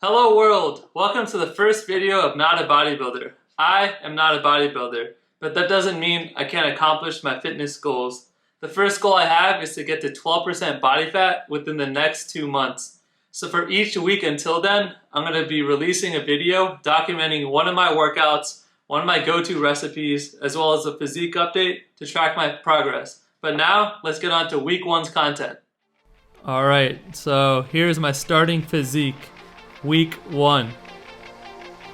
Hello world! Welcome to the first video of Not a Bodybuilder. I am not a bodybuilder, but that doesn't mean I can't accomplish my fitness goals. The first goal I have is to get to 12% body fat within the next 2 months. So for each week until then, I'm going to be releasing a video documenting one of my workouts, one of my go-to recipes, as well as a physique update to track my progress. But now, let's get on to week 1's content. Alright, so here's my starting physique. Week 1.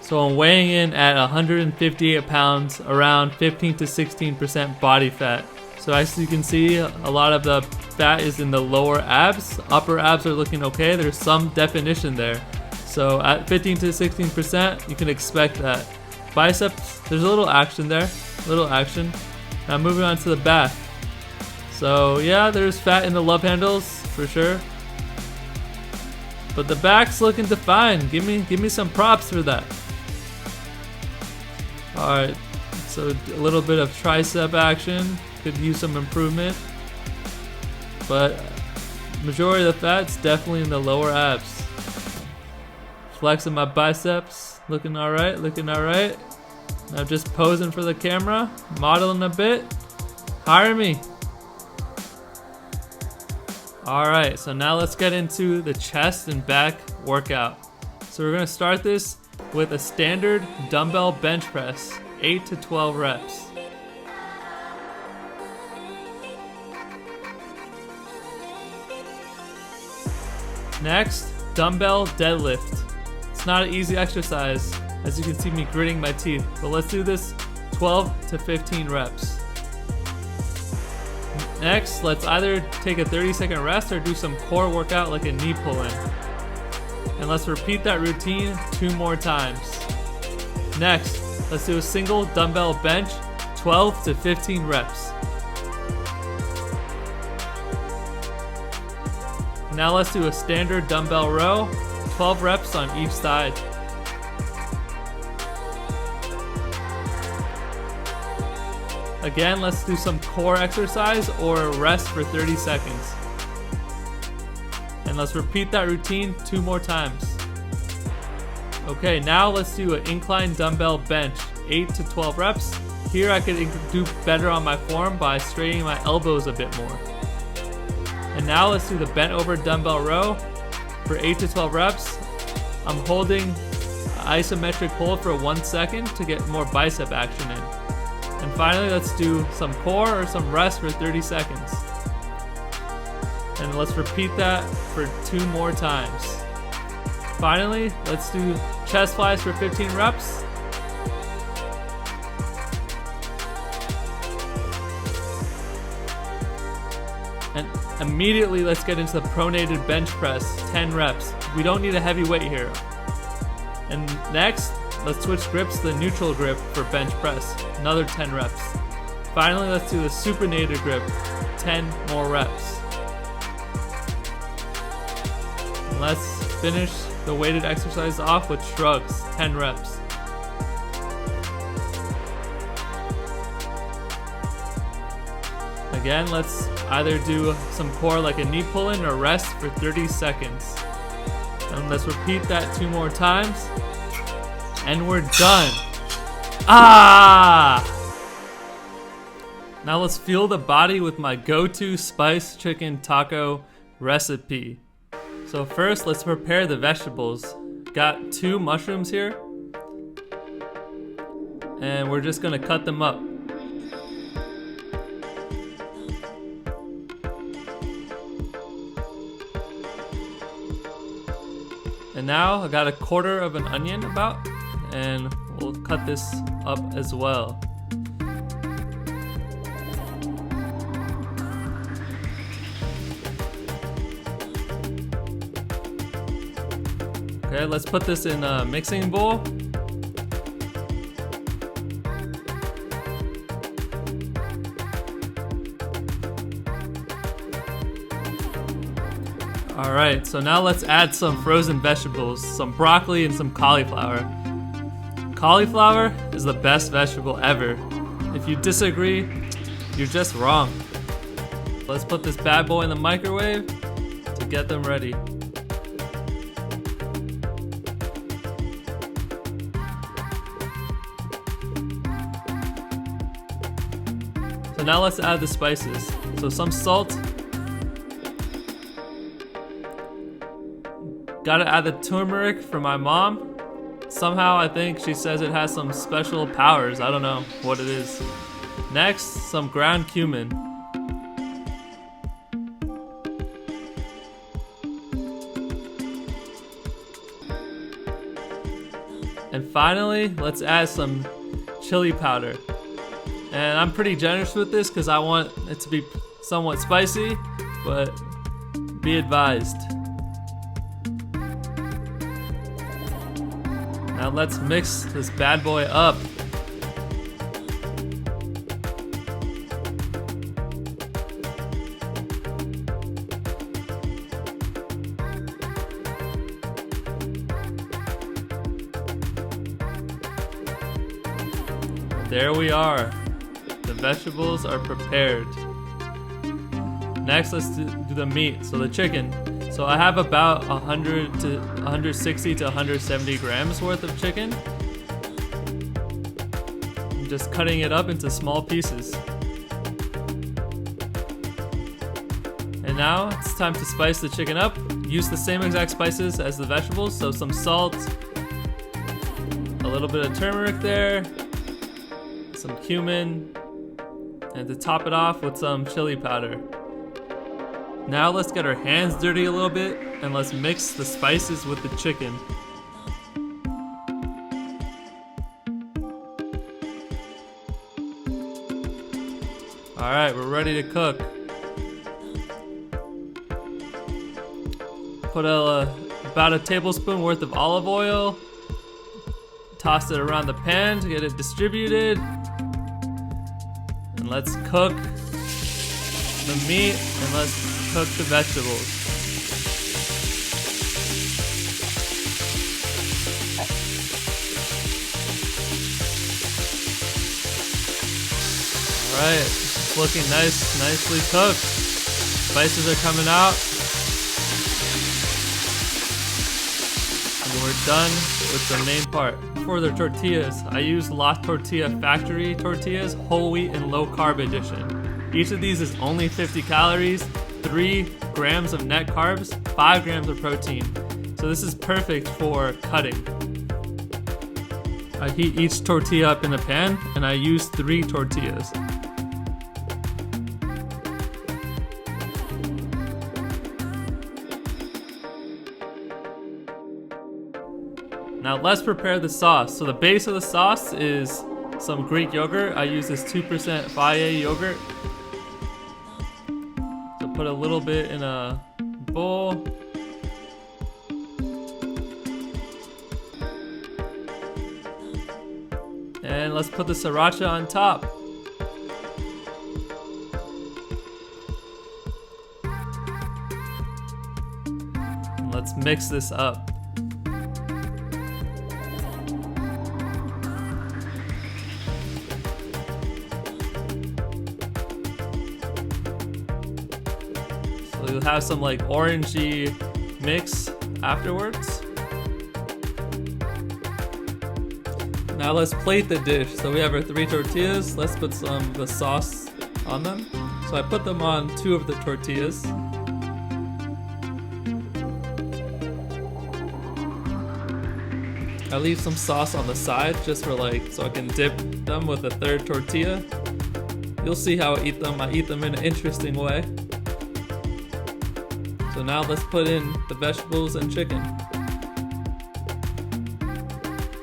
So I'm weighing in at 158 pounds, around 15 to 16% body fat. So as you can see, a lot of the fat is in the lower abs. Upper abs are looking okay. There's some definition there. So at 15 to 16%, you can expect that. Biceps, there's a little action there. Little action. Now moving on to the back. So yeah, there's fat in the love handles for sure. But the back's looking defined. Give me some props for that. Alright, so a little bit of tricep action. Could use some improvement. But majority of the fat's definitely in the lower abs. Flexing my biceps. Looking alright, looking alright. Now just posing for the camera. Modeling a bit. Hire me. Alright, so now let's get into the chest and back workout. So we're going to start this with a standard dumbbell bench press, 8 to 12 reps. Next, dumbbell deadlift. It's not an easy exercise, as you can see me gritting my teeth, but let's do this 12 to 15 reps. Next, let's either take a 30-second rest or do some core workout like a knee pull-in. And let's repeat that routine 2 more times. Next, let's do a single dumbbell bench, 12 to 15 reps. Now let's do a standard dumbbell row, 12 reps on each side. Again, let's do some core exercise or rest for 30 seconds. And let's repeat that routine 2 more times. Okay, now let's do an incline dumbbell bench, 8 to 12 reps. Here I could do better on my form by straightening my elbows a bit more. And now let's do the bent over dumbbell row for 8 to 12 reps. I'm holding isometric hold for 1 second to get more bicep action in. And finally, let's do some core or some rest for 30 seconds. And let's repeat that for 2 more times. Finally, let's do chest flies for 15 reps. And immediately, let's get into the pronated bench press, 10 reps. We don't need a heavy weight here. And next, let's switch grips to the neutral grip for bench press, another 10 reps. Finally, let's do the supinated grip, 10 more reps. And let's finish the weighted exercise off with shrugs, 10 reps. Again, let's either do some core like a knee pull-in or rest for 30 seconds. And let's repeat that 2 more times. And we're done. Ah! Now let's fuel the body with my go-to spiced chicken taco recipe. So first, let's prepare the vegetables. Got 2 mushrooms here. And we're just gonna cut them up. And now I got a 1/4 of an onion about. And we'll cut this up as well. Okay, let's put this in a mixing bowl. Alright, so now let's add some frozen vegetables, some broccoli and some cauliflower. Cauliflower is the best vegetable ever. If you disagree, you're just wrong. Let's put this bad boy in the microwave to get them ready. So now let's add the spices. So some salt. Gotta add the turmeric from my mom. Somehow I think she says it has some special powers. I don't know what it is. Next, some ground cumin. And finally, let's add some chili powder. And I'm pretty generous with this because I want it to be somewhat spicy, but be advised. Now let's mix this bad boy up. There we are. The vegetables are prepared. Next, let's do the meat. So the chicken. So I have about 100 to 160 to 170 grams worth of chicken. I'm just cutting it up into small pieces. And now it's time to spice the chicken up. Use the same exact spices as the vegetables. So some salt, a little bit of turmeric there, some cumin, and to top it off with some chili powder. Now let's get our hands dirty a little bit and let's mix the spices with the chicken. Alright, we're ready to cook. Put about a tablespoon worth of olive oil. Toss it around the pan to get it distributed. And let's cook the meat and let's cook the vegetables. Alright, it's looking nicely cooked. Spices are coming out. And we're done with the main part. For the tortillas, I use La Tortilla Factory tortillas, whole wheat and low carb edition. Each of these is only 50 calories, 3 grams of net carbs, 5 grams of protein. So this is perfect for cutting. I heat each tortilla up in a pan and I use 3 tortillas. Now let's prepare the sauce. So the base of the sauce is some Greek yogurt. I use this 2% Fage yogurt. So put a little bit in a bowl. And let's put the sriracha on top. Let's mix this up. So you'll have some like orangey mix afterwards. Now let's plate the dish. So we have our 3 tortillas. Let's put some of the sauce on them. So I put them on 2 of the tortillas. I leave some sauce on the side just for so I can dip them with a 3rd tortilla. You'll see how I eat them. I eat them in an interesting way. So now let's put in the vegetables and chicken.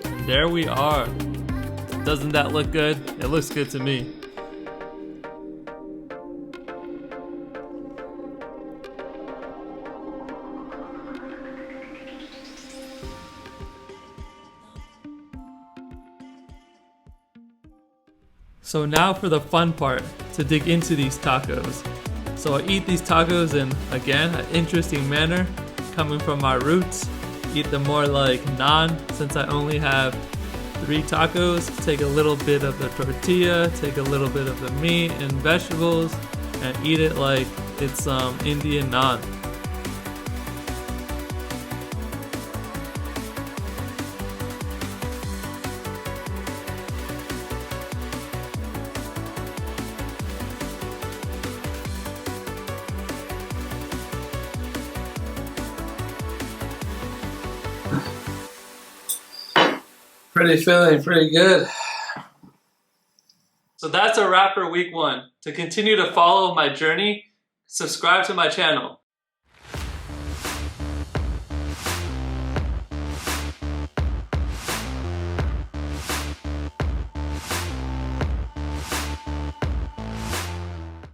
And there we are. Doesn't that look good? It looks good to me. So now for the fun part, to dig into these tacos. So I eat these tacos in, again, an interesting manner, coming from my roots. Eat them more like naan, since I only have 3 tacos. Take a little bit of the tortilla, take a little bit of the meat and vegetables, and eat it like it's Indian naan. Feeling pretty good. So that's a wrap for week 1. To continue to follow my journey, subscribe to my channel.